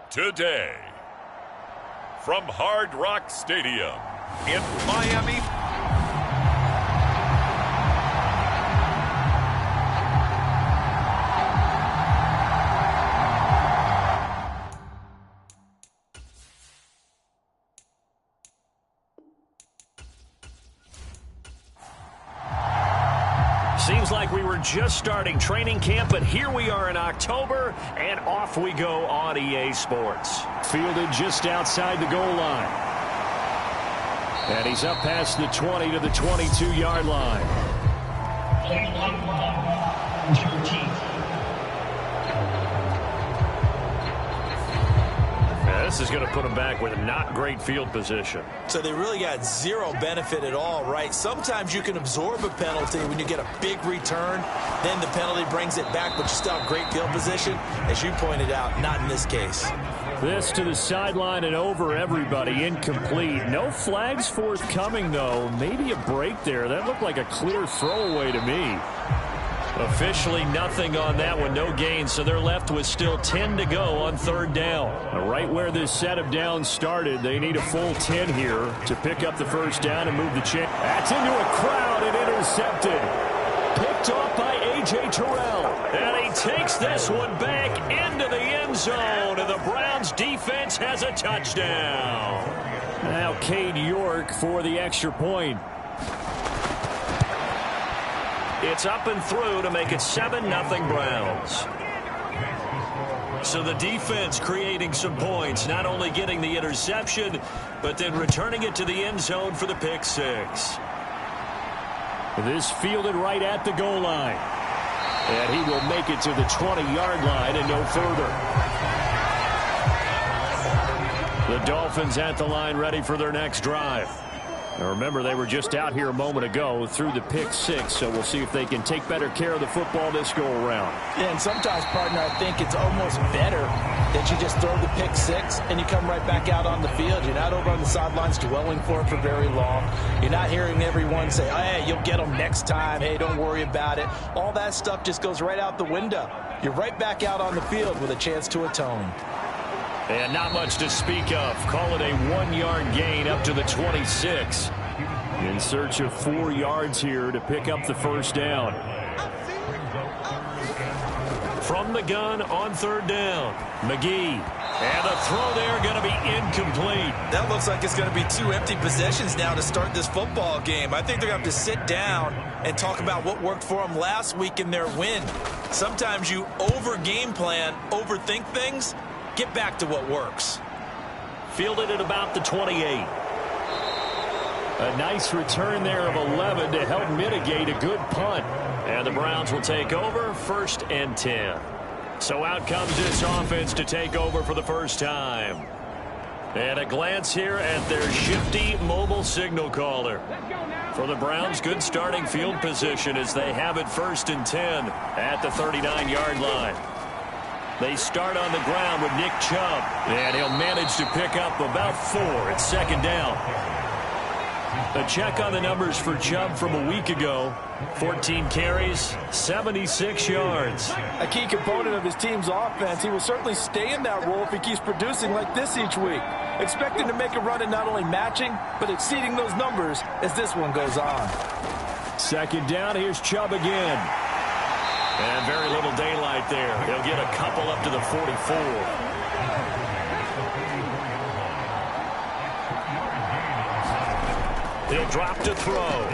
Today, from Hard Rock Stadium in Miami, seems like we were just starting training camp, but here we are in October, and off we go on EA Sports. Fielded just outside the goal line. And he's up past the 20 to the 22-yard line. This is going to put him back with not great field position. So they really got zero benefit at all, right? Sometimes you can absorb a penalty when you get a big return. Then the penalty brings it back, but you still have great field position. As you pointed out, not in this case. This to the sideline and over everybody. Incomplete. No flags forthcoming, though. Maybe a break there. That looked like a clear throwaway to me. Officially nothing on that one, no gain, so they're left with still 10 to go on third down. Right where this set of downs started, they need a full 10 here to pick up the first down and move the chain. That's into a crowd and intercepted. Picked off by A.J. Terrell. And he takes this one back into the end zone, and the Browns defense has a touchdown. Now Cade York for the extra point. It's up and through to make it 7-0 Browns. So the defense creating some points, not only getting the interception, but then returning it to the end zone for the pick six. This fielded right at the goal line. And he will make it to the 20-yard line and no further. The Dolphins at the line ready for their next drive. Now remember, they were just out here a moment ago through the pick six, so we'll see if they can take better care of the football this go-around. Yeah, and sometimes, partner, I think it's almost better that you just throw the pick six and you come right back out on the field. You're not over on the sidelines dwelling for it for very long. You're not hearing everyone say, hey, you'll get them next time. Hey, don't worry about it. All that stuff just goes right out the window. You're right back out on the field with a chance to atone. And not much to speak of. Call it a 1-yard gain up to the 26. In search of 4 yards here to pick up the first down. From the gun on third down, McGee. And the throw there going to be incomplete. That looks like it's going to be 2 empty possessions now to start this football game. I think they're going to have to sit down and talk about what worked for them last week in their win. Sometimes you over-game plan, overthink things. Get back to what works. Fielded at about the 28. A nice return there of 11 to help mitigate a good punt. And the Browns will take over 1st and 10. So out comes this offense to take over for the first time. And a glance here at their shifty mobile signal caller. For the Browns, good starting field position as they have it 1st and 10 at the 39-yard line. They start on the ground with Nick Chubb, and he'll manage to pick up about 4 at second down. A check on the numbers for Chubb from a week ago. 14 carries, 76 yards. A key component of his team's offense. He will certainly stay in that role if he keeps producing like this each week. Expecting to make a run at not only matching, but exceeding those numbers as this one goes on. Second down, here's Chubb again. And very little daylight there. They'll get a couple up to the 44. He'll drop to throw.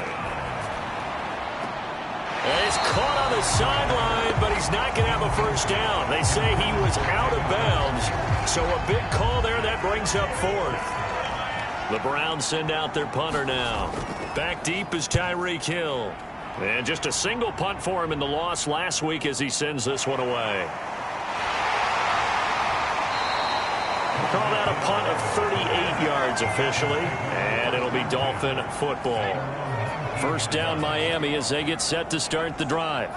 And he's caught on the sideline, but he's not going to have a first down. They say he was out of bounds. So a big call there that brings up 4th. The Browns send out their punter now. Back deep is Tyreek Hill. And just a single punt for him in the loss last week as he sends this one away. Call that a punt of 38 yards officially. And it'll be Dolphin football. First down Miami as they get set to start the drive.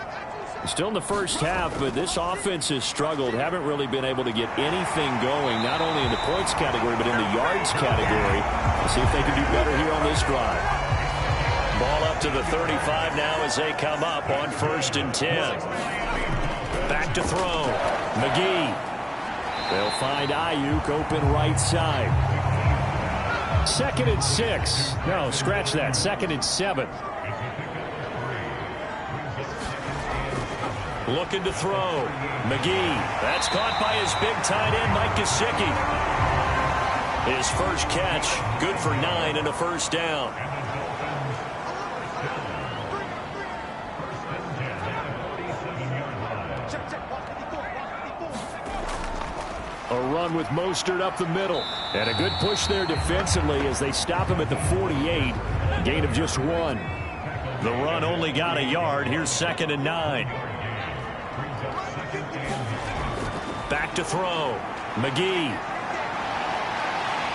Still in the first half, but this offense has struggled. Haven't really been able to get anything going, not only in the points category, but in the yards category. We'll see if they can do better here on this drive. Ball up to the 35 now as they come up on 1st and 10. Back to throw. McGee. They'll find Ayuk open right side. 2nd and 6. No, scratch that. 2nd and 7. Looking to throw. McGee. That's caught by his big tight end, Mike Gesicki. His first catch, good for 9 and a first down. A run with Mostert up the middle. And a good push there defensively as they stop him at the 48. Gain of just 1. The run only got a yard. Here's 2nd and 9. Back to throw. McGee.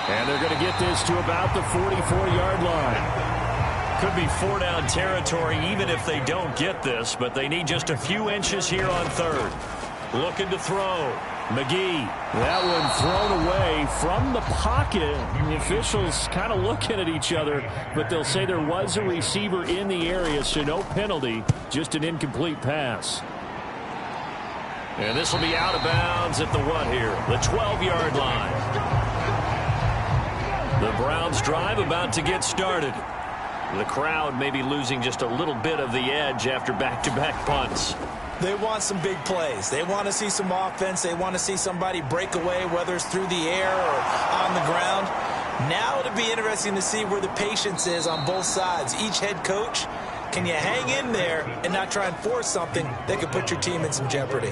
And they're going to get this to about the 44-yard line. Could be 4-down territory even if they don't get this, but they need just a few inches here on 3rd. Looking to throw. McGee. That one thrown away from the pocket. The officials kind of looking at each other, but they'll say there was a receiver in the area, so no penalty, just an incomplete pass. And this will be out of bounds at the what here? The 12-yard line. The Browns drive about to get started. The crowd may be losing just a little bit of the edge after back-to-back punts. They want some big plays. They want to see some offense. They want to see somebody break away, whether it's through the air or on the ground. Now it'll be interesting to see where the patience is on both sides. Each head coach, can you hang in there and not try and force something that could put your team in some jeopardy?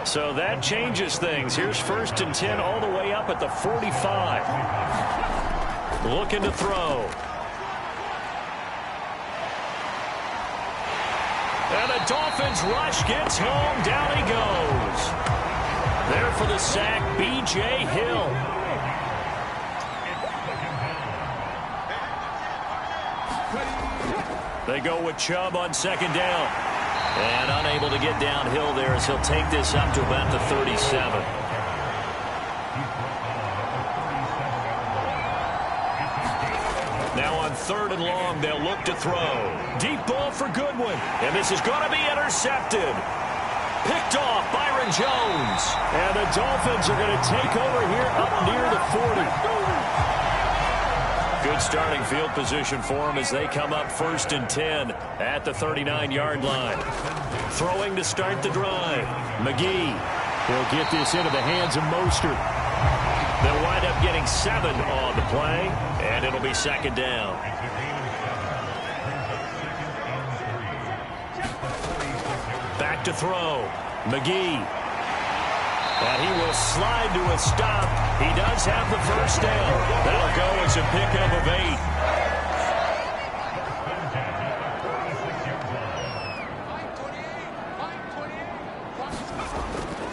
So that changes things. Here's 1st and 10 all the way up at the 45. Looking to throw. And the Dolphins rush gets home. Down he goes. There for the sack, B.J. Hill. They go with Chubb on 2nd down. And unable to get downhill there as he'll take this up to about the 37. Now on 3rd and long, they'll look to throw. Deep ball for Goodwin. And this is going to be intercepted. Picked off Byron Jones. And the Dolphins are going to take over here up near the 40. Good starting field position for them as they come up 1st and 10 at the 39-yard line. Throwing to start the drive. McGee. He'll get this into the hands of Mostert. They'll wind up getting 7 on the play, and it'll be 2nd down. Back to throw. McGee. And he will slide to a stop. He does have the first down. That'll go as a pickup of 8.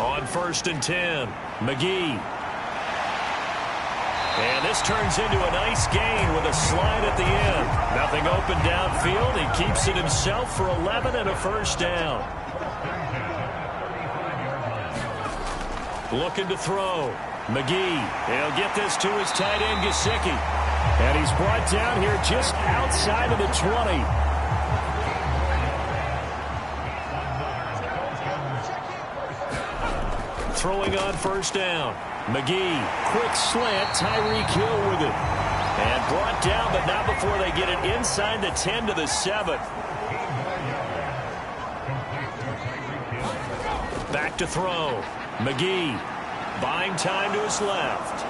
On 1st and 10, McGee. And this turns into a nice gain with a slide at the end. Nothing open downfield. He keeps it himself for 11 and a first down. Looking to throw. McGee. He'll get this to his tight end, Gesicki. And he's brought down here just outside of the 20. Throwing on 1st down. McGee. Quick slant. Tyreek Hill with it. And brought down, but not before they get it inside the 10 to the 7. Back to throw. McGee buying time to his left.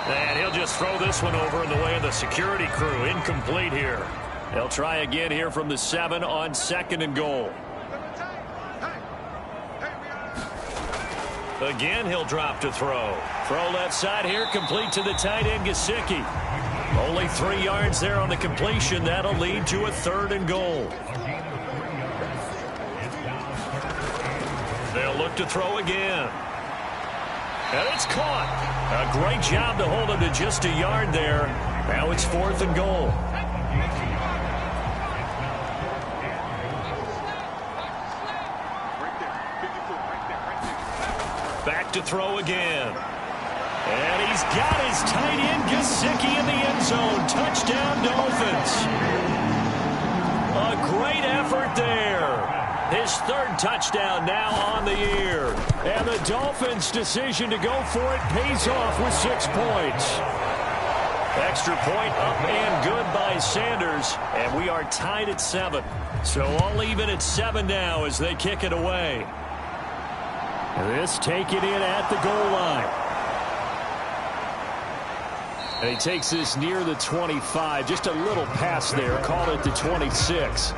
And he'll just throw this one over in the way of the security crew. Incomplete here. They'll try again here from the 7 on 2nd and goal. Again, he'll drop to throw. Throw left side here, complete to the tight end, Gesicki. Only 3 yards there on the completion. That'll lead to a 3rd and goal. They'll look to throw again. And it's caught. A great job to hold him to just a yard there. Now it's 4th and goal. Back to throw again. And he's got his tight end, Gesicki, in the end zone. Touchdown, Dolphins. A great effort there. His third touchdown now on the year. And the Dolphins' decision to go for it pays off with 6 points. Extra point up and good by Sanders. And we are tied at 7. So all even at 7 now as they kick it away. This taken in at the goal line. And he takes this near the 25. Just a little pass there. Call it the 26.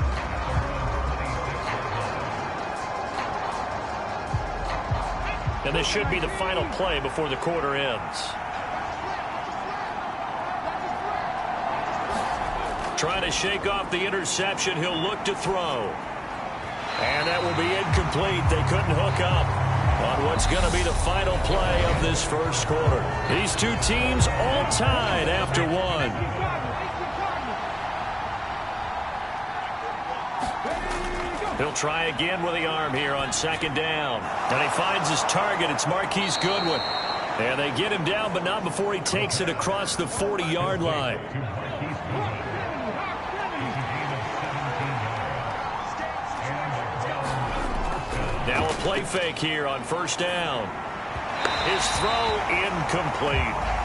And this should be the final play before the quarter ends. Trying to shake off the interception. He'll look to throw. And that will be incomplete. They couldn't hook up on what's going to be the final play of this first quarter. These two teams all tied after one. He'll try again with the arm here on second down. And he finds his target. It's Marquise Goodwin. And they get him down, but not before he takes it across the 40-yard line. Now a play fake here on first down. His throw incomplete.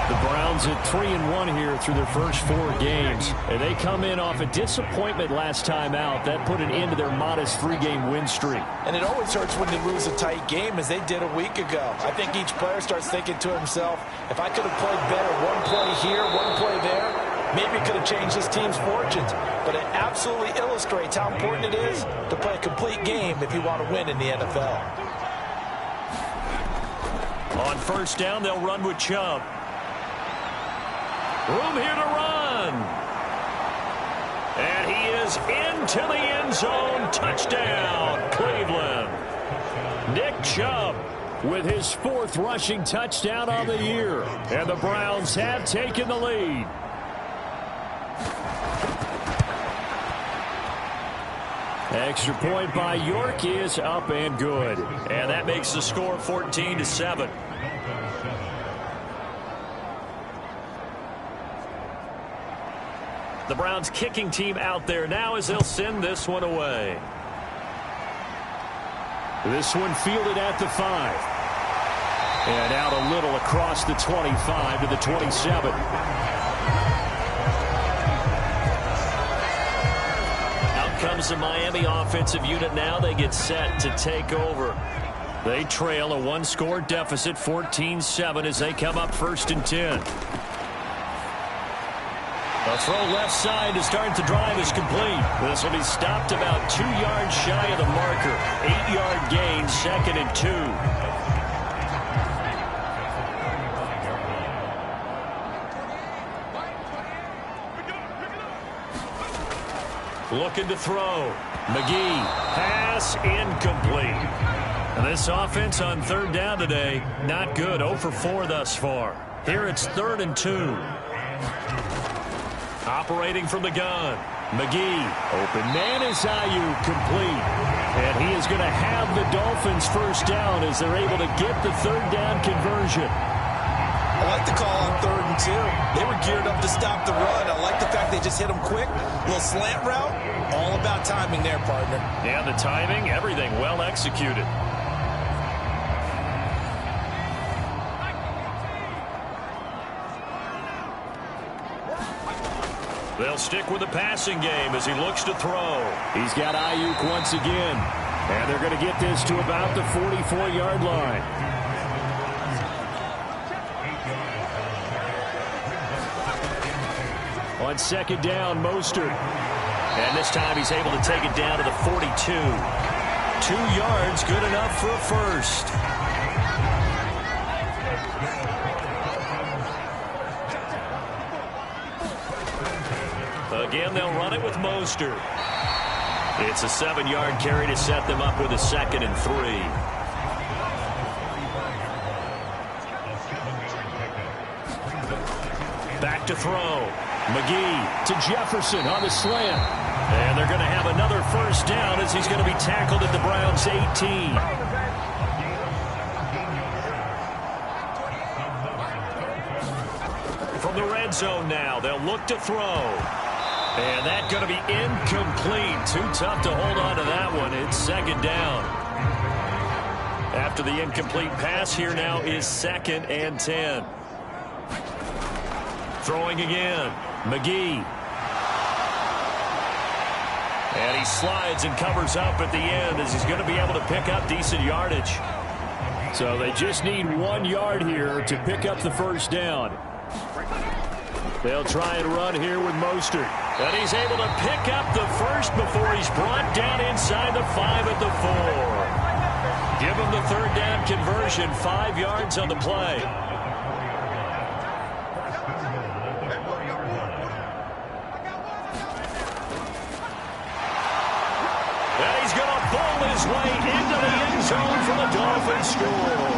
The Browns at 3-1 here through their first 4 games. And they come in off a disappointment last time out. That put an end to their modest 3-game win streak. And it always hurts when they lose a tight game, as they did a week ago. I think each player starts thinking to himself, if I could have played better, one play here, one play there, maybe it could have changed this team's fortunes. But it absolutely illustrates how important it is to play a complete game if you want to win in the NFL. On first down, they'll run with Chubb. Room here to run. And he is into the end zone. Touchdown, Cleveland. Nick Chubb with his 4th rushing touchdown on the year. And the Browns have taken the lead. Extra point by York is up and good. And that makes the score 14-7. The Browns kicking team out there now as they'll send this one away. This one fielded at the 5. And out a little across the 25 to the 27. Out comes the Miami offensive unit now. They get set to take over. They trail a 1-score deficit, 14-7, as they come up 1st and 10. A throw left side to start the drive is complete. This will be stopped about 2 yards shy of the marker. 8-yard gain, 2nd and 2. Looking to throw. McGee. Pass incomplete. And this offense on 3rd down today, not good. 0 for 4 thus far. Here it's 3rd and 2. Operating from the gun. McGee. Open man is Ayuk, complete. And he is going to have the Dolphins first down as they're able to get the 3rd down conversion. I like the call on 3rd and 2. They were geared up to stop the run. I like the fact they just hit them quick. A little slant route. All about timing there, partner. Yeah, the timing, everything well executed. They'll stick with the passing game as he looks to throw. He's got Ayuk once again. And they're going to get this to about the 44-yard line. On 2nd down, Mostert. And this time he's able to take it down to the 42. 2 yards, good enough for a first. Again, they'll run it with Mostert. It's a 7-yard carry to set them up with a 2nd and 3. Back to throw. McGee to Jefferson on the slant. And they're going to have another first down as he's going to be tackled at the Browns' 18. From the red zone now, they'll look to throw. And that's going to be incomplete. Too tough to hold on to that one. It's second down. After the incomplete pass, here now is 2nd and 10. Throwing again. McGee. And he slides and covers up at the end as he's going to be able to pick up decent yardage. So they just need 1 yard here to pick up the first down. They'll try and run here with Mostert. And he's able to pick up the first before he's brought down inside the 5 at the 4. Give him the 3rd down conversion, 5 yards on the play. And he's going to pull his way into the end zone for the Dolphins score.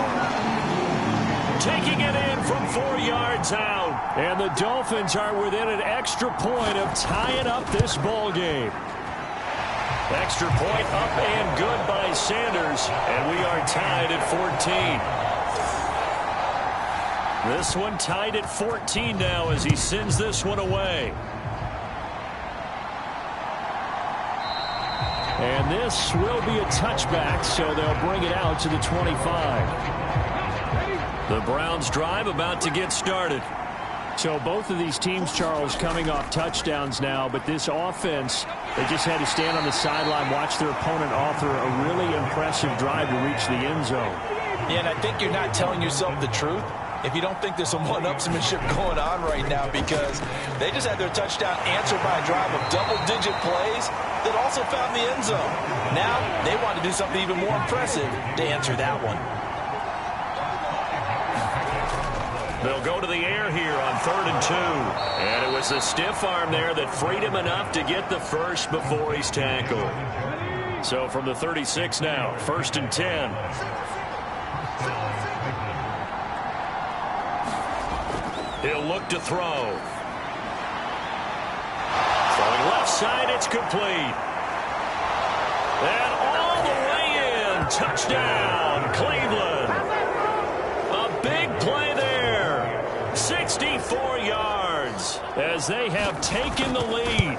Taking it in from 4 yards out. And the Dolphins are within an extra point of tying up this ball game. Extra point up and good by Sanders. And we are tied at 14. This one tied at 14 now as he sends this one away. And this will be a touchback, so they'll bring it out to the 25. The Browns drive about to get started. So both of these teams, Charles, coming off touchdowns now, but this offense, they just had to stand on the sideline, watch their opponent author a really impressive drive to reach the end zone. Yeah, and I think you're not telling yourself the truth if you don't think there's some one-upsmanship going on right now, because they just had their touchdown answered by a drive of double-digit plays that also found the end zone. Now they want to do something even more impressive to answer that one. They'll go to the air here on 3rd and 2. And it was a stiff arm there that freed him enough to get the first before he's tackled. So from the 36 now, 1st and 10. He'll look to throw. Throwing left side, it's complete. And all the way in. Touchdown, Cleveland. A big play there. 64 yards as they have taken the lead.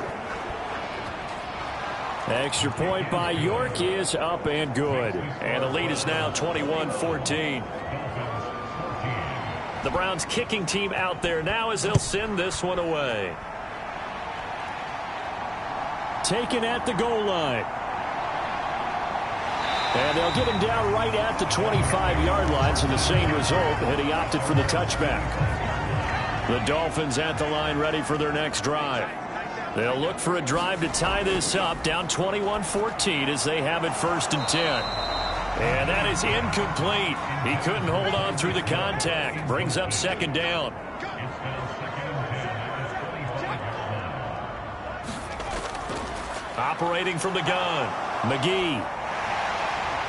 Extra point by York is up and good. And the lead is now 21-14. The Browns kicking team out there now as they'll send this one away. Taken at the goal line. And they'll get him down right at the 25-yard line, so the same result, and he opted for the touchback. The Dolphins at the line ready for their next drive. They'll look for a drive to tie this up, down 21-14 as they have it 1st and 10. And that is incomplete. He couldn't hold on through the contact. Brings up 2nd down. Operating from the gun, McGee.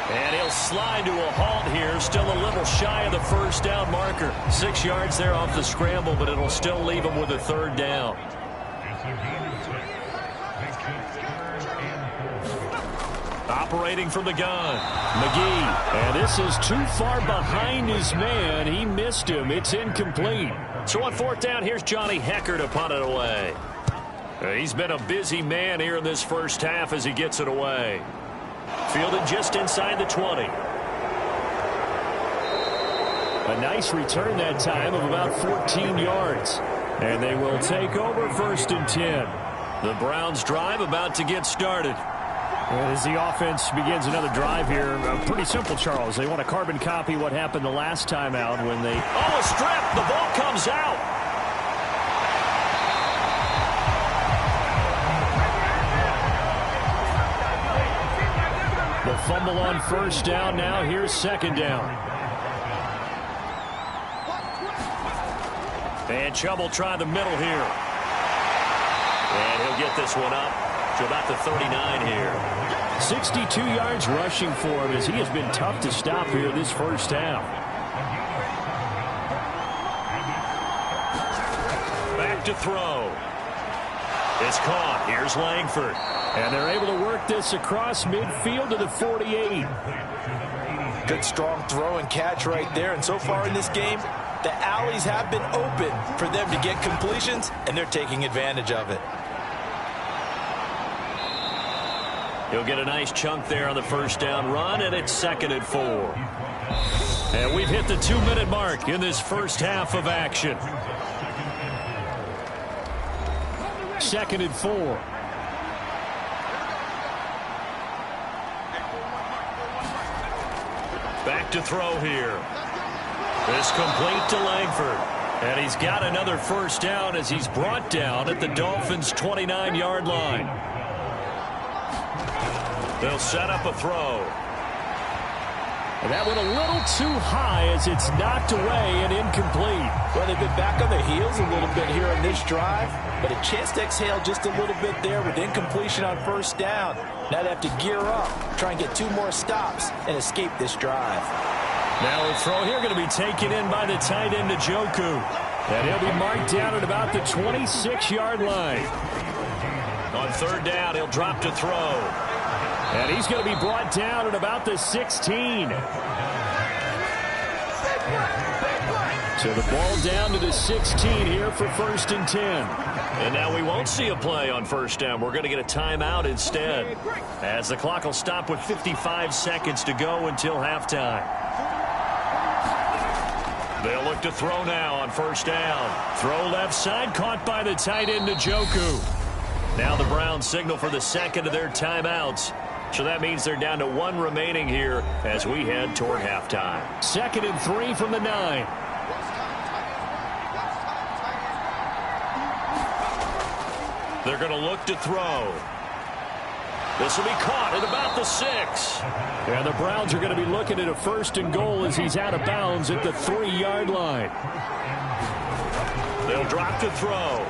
And he'll slide to a halt here, still a little shy of the 1st down marker. 6 yards there off the scramble, but it'll still leave him with a 3rd down. Operating from the gun, McGee. And this is too far behind his man. He missed him. It's incomplete. So on 4th down, here's Johnny Hecker to punt it away. He's been a busy man here in this first half as he gets it away. Fielded just inside the 20. A nice return that time of about 14 yards. And they will take over 1st and 10. The Browns drive about to get started. And as the offense begins another drive here, pretty simple, Charles. They want to carbon copy what happened the last time out when they... Oh, a strip! The ball comes out! The fumble on 1st down now. Here's 2nd down. And Chubb will try the middle here. And he'll get this one up to about the 39 here. 62 yards rushing for him as he has been tough to stop here this first half. Back to throw. It's caught. Here's Langford. And they're able to work this across midfield to the 48. Good strong throw and catch right there. And so far in this game, the alleys have been open for them to get completions, and they're taking advantage of it. He'll get a nice chunk there on the first down run, and it's 2nd and 4. And we've hit the 2-minute mark in this first half of action. 2nd and 4. Back to throw here. This complete to Langford. And he's got another first down as he's brought down at the Dolphins' 29-yard line. They'll set up a throw. And that went a little too high as it's knocked away and incomplete. Well, they've been back on their heels a little bit here in this drive, but a chance to exhale just a little bit there with incompletion on first down. Now they have to gear up, try and get 2 more stops, and escape this drive. Now a throw here going to be taken in by the tight end, Njoku. And he'll be marked down at about the 26-yard line. On third down, he'll drop to throw. And he's going to be brought down at about the 16. So the ball down to the 16 here for 1st and 10. And now we won't see a play on first down. We're going to get a timeout instead, as the clock will stop with 55 seconds to go until halftime. They'll look to throw now on first down. Throw left side, caught by the tight end, Njoku. Now the Browns signal for the second of their timeouts. So that means they're down to 1 remaining here as we head toward halftime. 2nd and 3 from the 9. They're going to look to throw. This will be caught at about the 6. And the Browns are going to be looking at a 1st and goal as he's out of bounds at the 3-yard line. They'll drop to throw.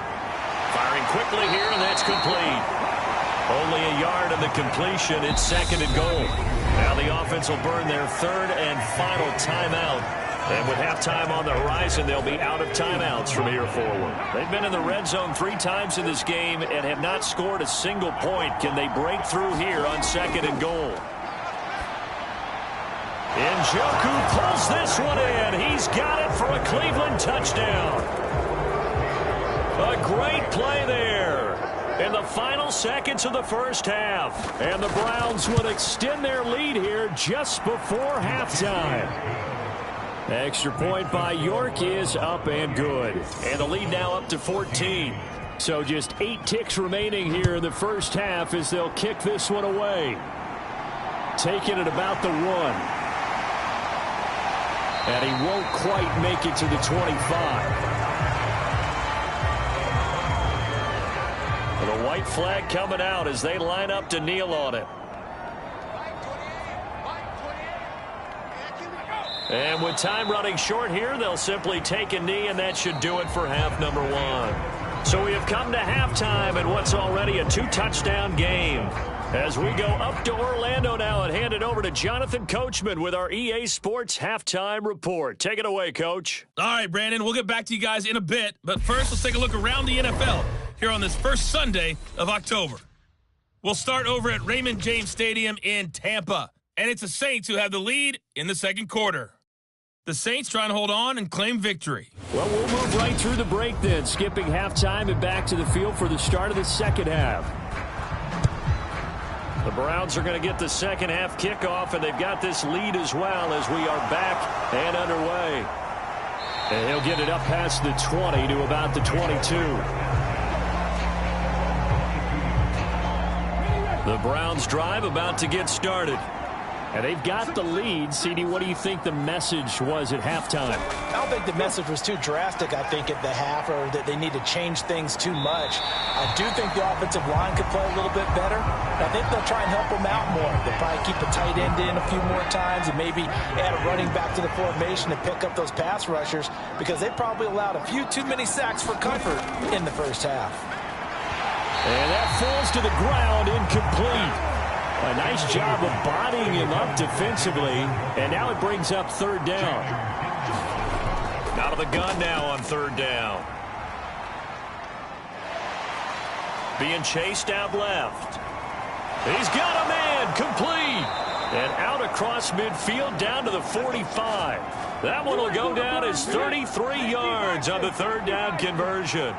Firing quickly here, and that's complete. Only a yard of the completion. It's 2nd and goal. Now the offense will burn their 3rd and final timeout. And with halftime on the horizon, they'll be out of timeouts from here forward. They've been in the red zone 3 times in this game and have not scored a single point. Can they break through here on 2nd and goal? Njoku pulls this one in. He's got it for a Cleveland touchdown. A great play there in the final seconds of the first half. And the Browns would extend their lead here just before halftime. Extra point by York is up and good. And the lead now up to 14. So just 8 ticks remaining here in the first half as they'll kick this one away. Taking it about the 1. And he won't quite make it to the 25. And a white flag coming out as they line up to kneel on it. And with time running short here, they'll simply take a knee, and that should do it for half number 1. So we have come to halftime in what's already a 2-touchdown game. As we go up to Orlando now and hand it over to Jonathan Coachman with our EA Sports Halftime Report. Take it away, Coach. All right, Brandon, we'll get back to you guys in a bit. But first, let's take a look around the NFL here on this first Sunday of October. We'll start over at Raymond James Stadium in Tampa. And it's the Saints who have the lead in the second quarter. The Saints trying to hold on and claim victory. Well, we'll move right through the break then, skipping halftime and back to the field for the start of the second half. The Browns are going to get the second half kickoff, and they've got this lead as well as we are back and underway. And he'll get it up past the 20 to about the 22. The Browns drive about to get started. And they've got the lead. CD, what do you think the message was at halftime? I don't think the message was too drastic, I think, at the half, or that they need to change things too much. I do think the offensive line could play a little bit better. I think they'll try and help them out more. They'll probably keep a tight end in a few more times and maybe add a running back to the formation to pick up those pass rushers, because they probably allowed a few too many sacks for comfort in the first half. And that falls to the ground, incomplete. A nice job of bodying him up defensively, and now it brings up third down. Out of the gun now on third down. Being chased out left. He's got a man, complete. And out across midfield down to the 45. That one will go down as 33 yards on the third down conversion.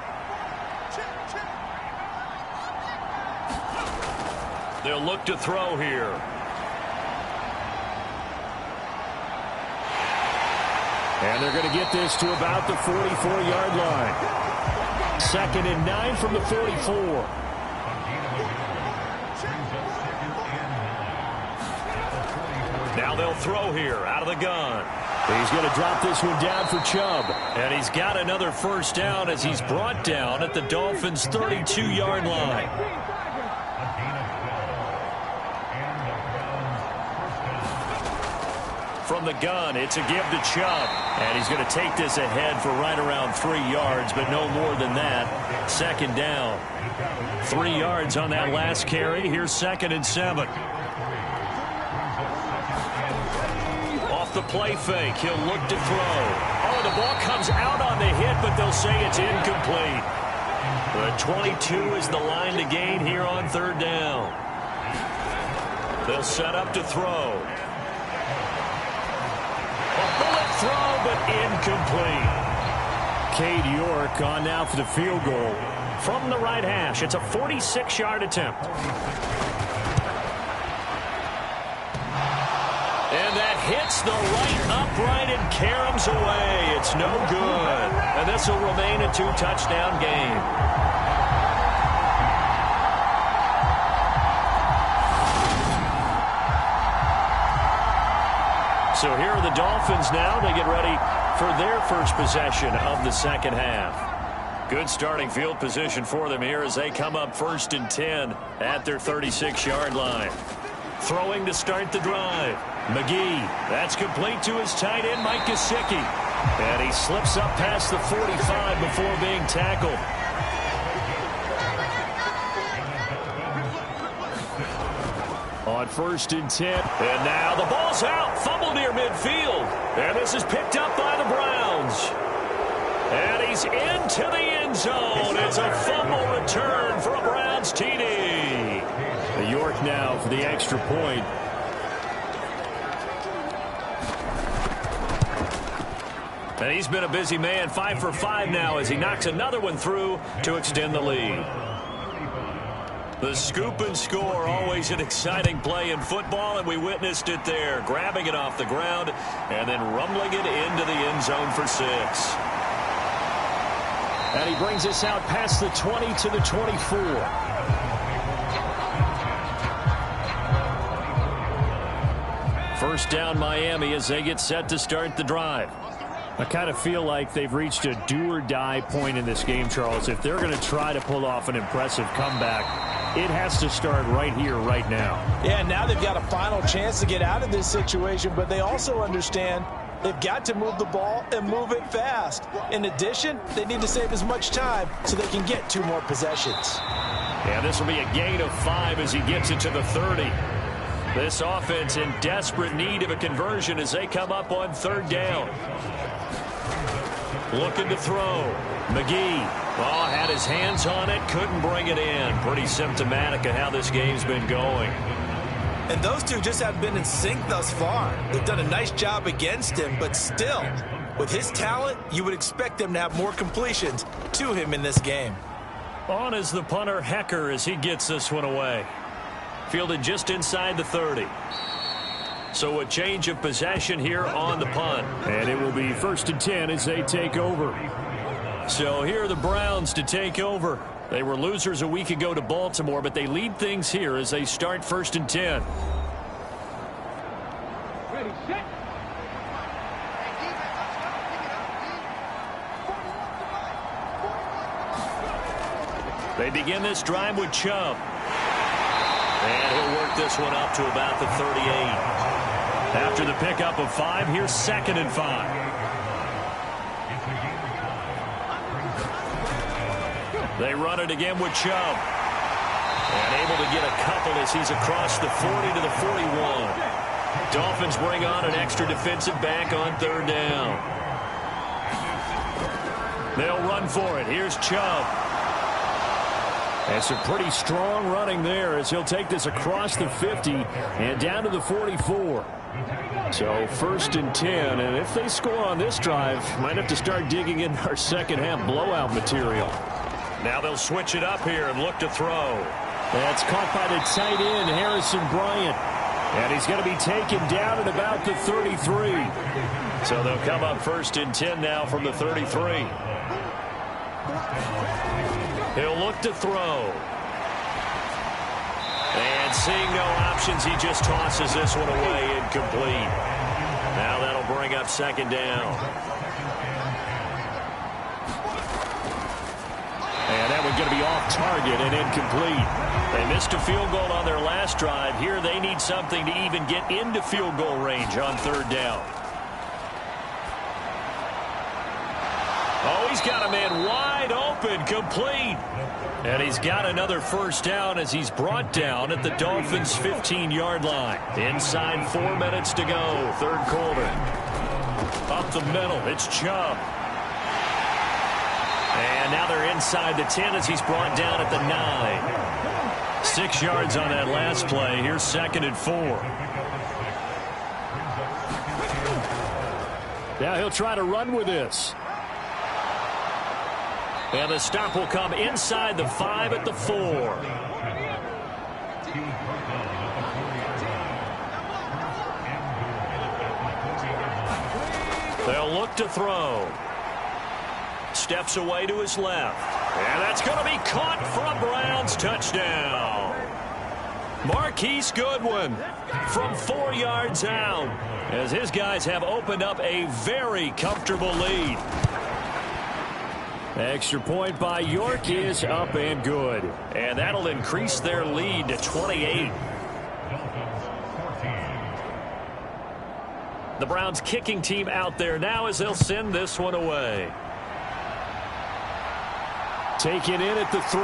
They'll look to throw here. And they're going to get this to about the 44-yard line. 2nd and 9 from the 44. Now they'll throw here out of the gun. He's going to drop this one down for Chubb. And he's got another first down as he's brought down at the Dolphins' 32-yard line. From the gun, it's a give to Chubb. And he's going to take this ahead for right around 3 yards, but no more than that. 2nd down. 3 yards on that last carry. Here's 2nd and 7. Off the play fake, he'll look to throw. Oh, the ball comes out on the hit, but they'll say it's incomplete. The 22 is the line to gain here on 3rd down. They'll set up to throw. A bullet throw, but incomplete. Cade York on now for the field goal. From the right hash, it's a 46-yard attempt. And that hits the right upright and caroms away. It's no good. And this will remain a 2-touchdown game. So here are the Dolphins now. They get ready for their first possession of the 2nd half. Good starting field position for them here as they come up 1st and 10 at their 36-yard line. Throwing to start the drive. McGee, that's complete to his tight end, Mike Gesicki. And he slips up past the 45 before being tackled. On 1st and 10. And now the ball's out. Fumble near midfield. And this is picked up by the Browns. And he's into the end zone. It's a fumble return for a Browns TD. York now for the extra point. And he's been a busy man, 5 for 5 now as he knocks another one through to extend the lead. The scoop and score, always an exciting play in football, and we witnessed it there, grabbing it off the ground and then rumbling it into the end zone for 6. And he brings us out past the 20 to the 24. First down Miami as they get set to start the drive. I kind of feel like they've reached a do-or-die point in this game, Charles. If they're going to try to pull off an impressive comeback, it has to start right here, right now. Yeah, now they've got a final chance to get out of this situation, but they also understand they've got to move the ball and move it fast. In addition, they need to save as much time so they can get 2 more possessions. Yeah, this will be a gain of 5 as he gets it to the 30. This offense in desperate need of a conversion as they come up on 3rd down. Looking to throw. McGee. Oh, had his hands on it. Couldn't bring it in. Pretty symptomatic of how this game's been going. And those two just have been in sync thus far. They've done a nice job against him, but still, with his talent, you would expect them to have more completions to him in this game. On is the punter, Hecker, as he gets this one away. Fielded just inside the 30. So a change of possession here on the punt. And it will be 1st and 10 as they take over. So here are the Browns to take over. They were losers a week ago to Baltimore, but they lead things here as they start 1st and 10. Ready, set. They begin this drive with Chubb. And he'll work this one up to about the 38. After the pickup of 5, here's 2nd and 5. They run it again with Chubb. And able to get a couple as he's across the 40 to the 41. Dolphins bring on an extra defensive back on 3rd down. They'll run for it. Here's Chubb. And some pretty strong running there as he'll take this across the 50 and down to the 44. So 1st and 10, and if they score on this drive, might have to start digging in our second half blowout material. Now they'll switch it up here and look to throw. That's caught by the tight end, Harrison Bryant. And he's going to be taken down at about the 33. So they'll come up 1st and 10 now from the 33. He'll look to throw. And seeing no options, he just tosses this one away, incomplete. Now that'll bring up 2nd down. And that one's going to be off target and incomplete. They missed a field goal on their last drive. Here they need something to even get into field goal range on 3rd down. Oh, he's got a man wide open, complete. And he's got another 1st down as he's brought down at the Dolphins' 15-yard line. Inside 4 minutes to go, 3rd quarter. Up the middle, it's Chubb. And now they're inside the 10 as he's brought down at the 9. 6 yards on that last play. Here's 2nd and 4. Now he'll try to run with this. And the stop will come inside the 5 at the 4. They'll look to throw. Steps away to his left. And that's going to be caught for a Browns touchdown. Marquise Goodwin from 4 yards out as his guys have opened up a very comfortable lead. Extra point by York is up and good. And that'll increase their lead to 28. The Browns kicking team out there now as they'll send this one away. Taken in at the 3.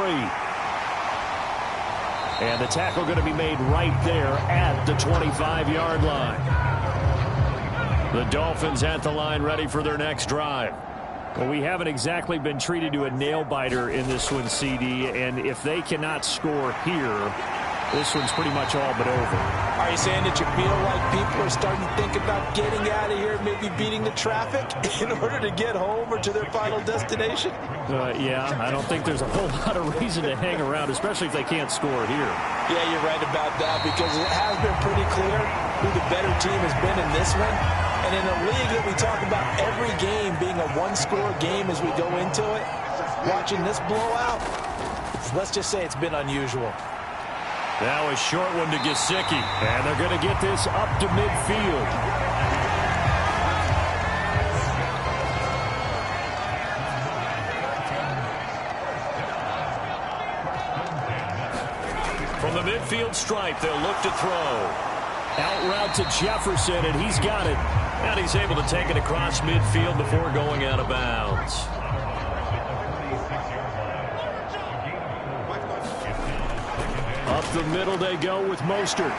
And the tackle going to be made right there at the 25-yard line. The Dolphins at the line ready for their next drive. Well, we haven't exactly been treated to a nail-biter in this one, CD, and if they cannot score here, this one's pretty much all but over. Are you saying that you feel like people are starting to think about getting out of here, maybe beating the traffic in order to get home or to their final destination? Yeah, I don't think there's a whole lot of reason to hang around, especially if they can't score here. Yeah, you're right about that because it has been pretty clear who the better team has been in this one. And in a league that we talk about every game being a one-score game as we go into it, watching this blowout, let's just say it's been unusual. Now a short one to Gesicki. And they're going to get this up to midfield. From the midfield stripe, they'll look to throw. Out route to Jefferson, and he's got it. And he's able to take it across midfield before going out of bounds. Up the middle they go with Mostert.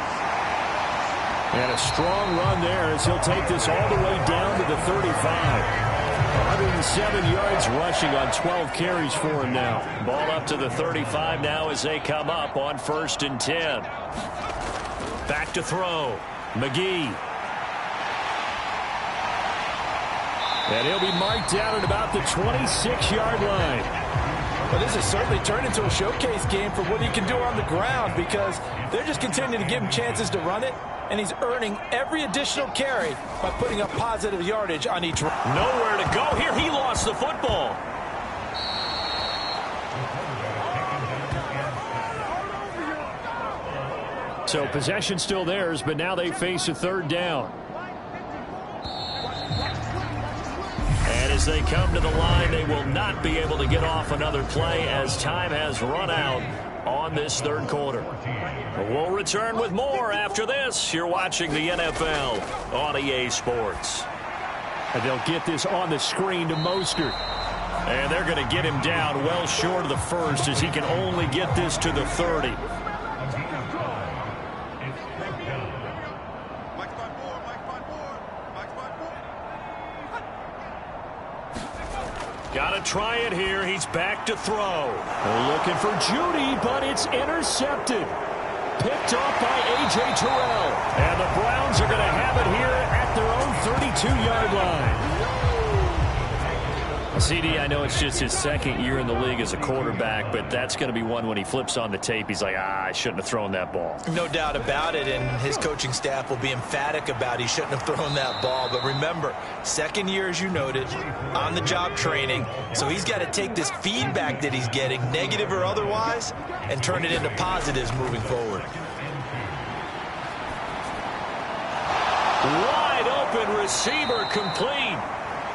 And a strong run there as he'll take this all the way down to the 35. 107 yards rushing on 12 carries for him now. Ball up to the 35 now as they come up on 1st and 10. Back to throw. McGee. And he'll be marked down at about the 26-yard line. Well, this has certainly turned into a showcase game for what he can do on the ground because they're just continuing to give him chances to run it, and he's earning every additional carry by putting up positive yardage on each run. Nowhere to go here. He lost the football. So possession still theirs, but now they face a 3rd down. And as they come to the line, they will not be able to get off another play as time has run out on this 3rd quarter. We'll return with more after this. You're watching the NFL on EA Sports. And they'll get this on the screen to Mostert. And they're going to get him down well short of the 1st as he can only get this to the 30. Got to try it here. He's back to throw. They're looking for Judy, but it's intercepted. Picked off by A.J. Terrell. And the Browns are going to have it here at their own 32-yard line. CD, I know it's just his second year in the league as a quarterback, but that's going to be one when he flips on the tape, he's like, I shouldn't have thrown that ball. No doubt about it, and his coaching staff will be emphatic about he shouldn't have thrown that ball. But remember, second year, as you noted, on-the-job training, so he's got to take this feedback that he's getting, negative or otherwise, and turn it into positives moving forward. Wide open receiver complete.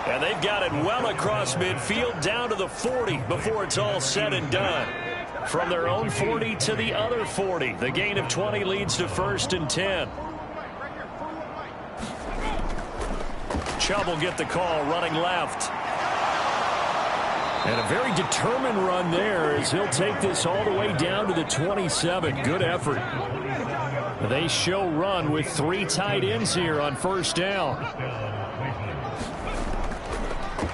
And they've got it well across midfield down to the 40 before it's all said and done. From their own 40 to the other 40. The gain of 20 leads to 1st and 10. Chubb will get the call running left. And a very determined run there as he'll take this all the way down to the 27. Good effort. They show run with 3 tight ends here on 1st down.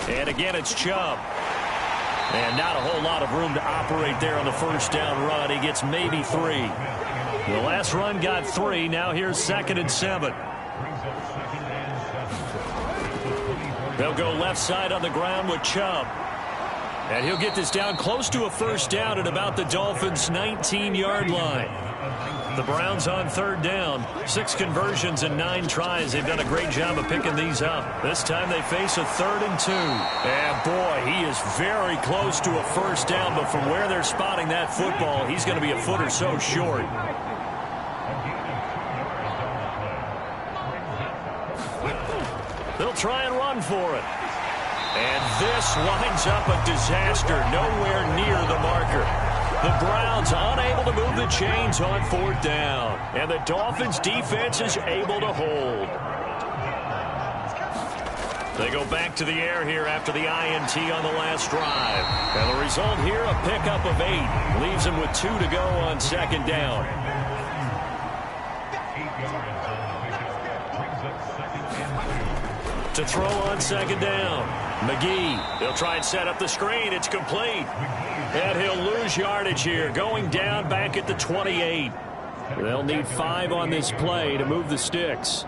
And again, it's Chubb. And not a whole lot of room to operate there on the 1st down run. He gets maybe 3. The last run got 3. Now here's 2nd and 7. They'll go left side on the ground with Chubb. And he'll get this down close to a 1st down at about the Dolphins' 19-yard line. The Browns on 3rd down. 6 conversions and 9 tries. They've done a great job of picking these up. This time they face a 3rd and 2. And boy, he is very close to a 1st down, but from where they're spotting that football, he's going to be a foot or so short. They'll try and run for it. And this winds up a disaster, nowhere near the marker. The Browns unable to move the chains on 4th down. And the Dolphins defense is able to hold. They go back to the air here after the INT on the last drive. And the result here, a pickup of 8. Leaves them with 2 to go on 2nd down. To throw on 2nd down. McGee, he'll try and set up the screen. It's complete. And he'll lose yardage here, going down back at the 28. They'll need 5 on this play to move the sticks.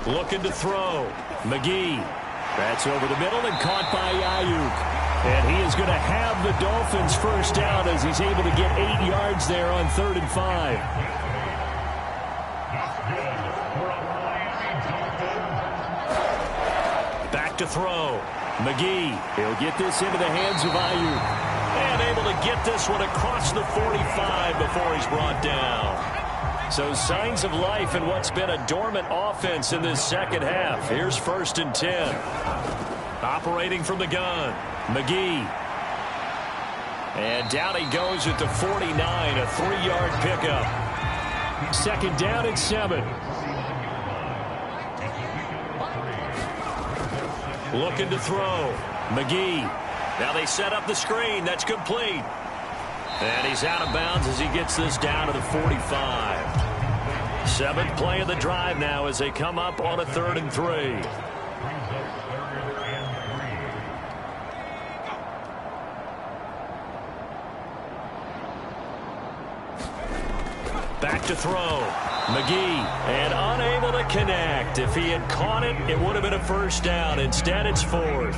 Looking to throw. McGee. That's over the middle and caught by Ayuk. And he is going to have the Dolphins 1st down as he's able to get 8 yards there on 3rd and 5. To throw. McGee. He'll get this into the hands of Ayuk. And able to get this one across the 45 before he's brought down. So signs of life in what's been a dormant offense in this second half. Here's 1st and 10. Operating from the gun. McGee. And down he goes at the 49, a 3-yard pickup. 2nd down and 7. Looking to throw. McGee. Now they set up the screen. That's complete. And he's out of bounds as he gets this down to the 45. 7th play of the drive now as they come up on a 3rd and 3. Back to throw. McGee, and unable to connect. If he had caught it, it would have been a 1st down. Instead, it's 4th.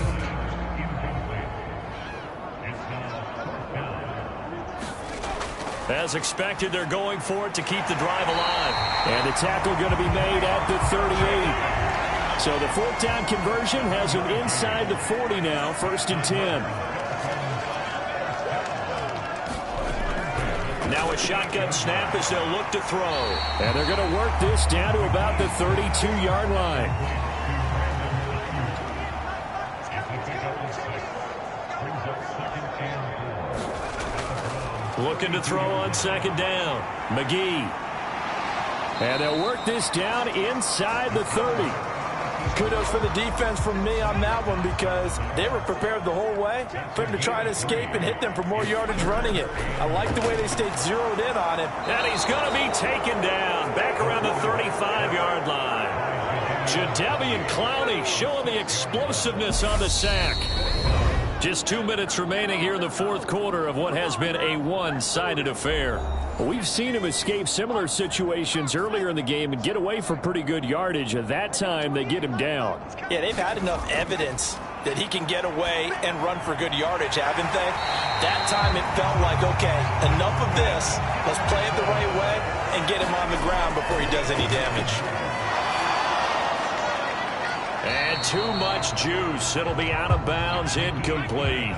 As expected, they're going for it to keep the drive alive. And the tackle going to be made at the 38. So the 4th down conversion has him inside the 40 now, 1st and 10. Now a shotgun snap as they'll look to throw. And they're going to work this down to about the 32-yard line. Looking to throw on 2nd down. McGee. And they'll work this down inside the 30. Kudos for the defense from me on that one because they were prepared the whole way for him to try to escape and hit them for more yardage running it. I like the way they stayed zeroed in on him. And he's going to be taken down back around the 35-yard line. Jadeveon Clowney showing the explosiveness on the sack. Just 2 minutes remaining here in the fourth quarter of what has been a one-sided affair. We've seen him escape similar situations earlier in the game and get away for pretty good yardage. At that time, they get him down. Yeah, they've had enough evidence that he can get away and run for good yardage, haven't they? That time it felt like, okay, enough of this. Let's play it the right way and get him on the ground before he does any damage. And too much juice. It'll be out of bounds, incomplete.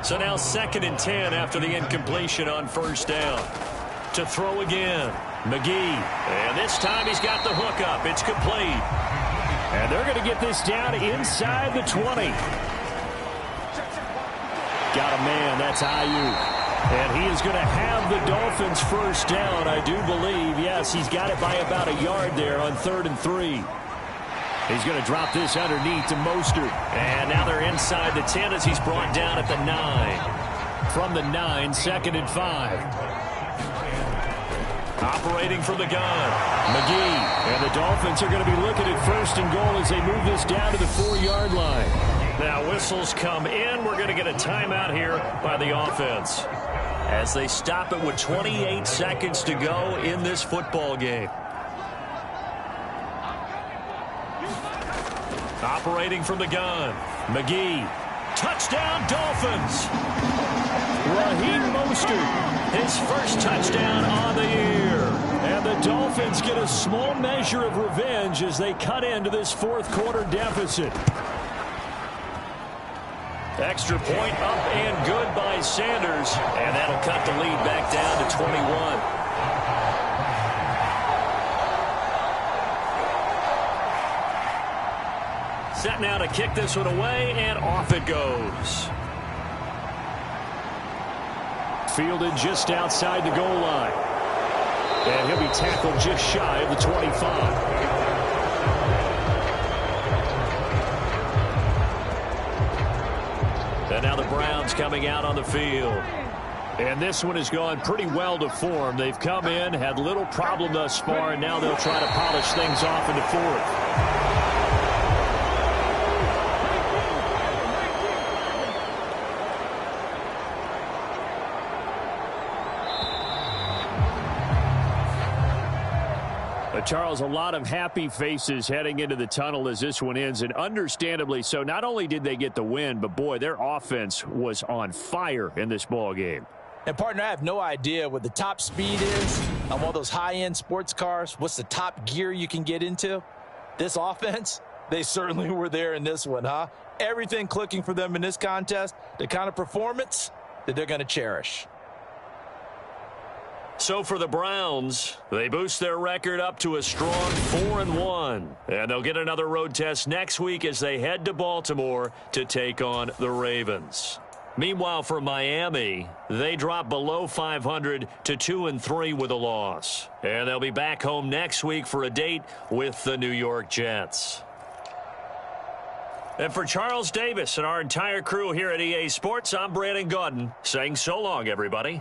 So now 2nd and 10 after the incompletion on first down. To throw again, McGee. And this time he's got the hook up. It's complete. And they're going to get this down inside the 20. Got a man. That's Ayuk. And he is going to have the Dolphins first down, I do believe. Yes, he's got it by about a yard there on 3rd and 3. He's going to drop this underneath to Mostert. And now they're inside the 10 as he's brought down at the 9. From the 9, 2nd and 5. Operating from the gun, McGee. And the Dolphins are going to be looking at 1st and goal as they move this down to the 4-yard line. Now whistles come in. We're going to get a timeout here by the offense as they stop it with 28 seconds to go in this football game. Operating from the gun, McGee. Touchdown, Dolphins. Raheem Mostert, his first touchdown on the year. And the Dolphins get a small measure of revenge as they cut into this fourth quarter deficit. Extra point up and good by Sanders. And that'll cut the lead back down to 21. Set now to kick this one away, and off it goes. Fielded just outside the goal line. And he'll be tackled just shy of the 25. And now the Browns coming out on the field. And this one has gone pretty well to form. They've come in, had little problem thus far, and now they'll try to polish things off in the fourth. Charles, a lot of happy faces heading into the tunnel as this one ends, and understandably so. Not only did they get the win, but boy, their offense was on fire in this ball game. And partner, I have no idea what the top speed is on one of those high-end sports cars. What's the top gear you can get into? This offense, they certainly were there in this one, huh? Everything clicking for them in this contest, the kind of performance that they're going to cherish. So for the Browns, they boost their record up to a strong 4-1. And they'll get another road test next week as they head to Baltimore to take on the Ravens. Meanwhile, for Miami, they drop below 500 to 2-3 with a loss. And they'll be back home next week for a date with the New York Jets. And for Charles Davis and our entire crew here at EA Sports, I'm Brandon Gaudin saying so long, everybody.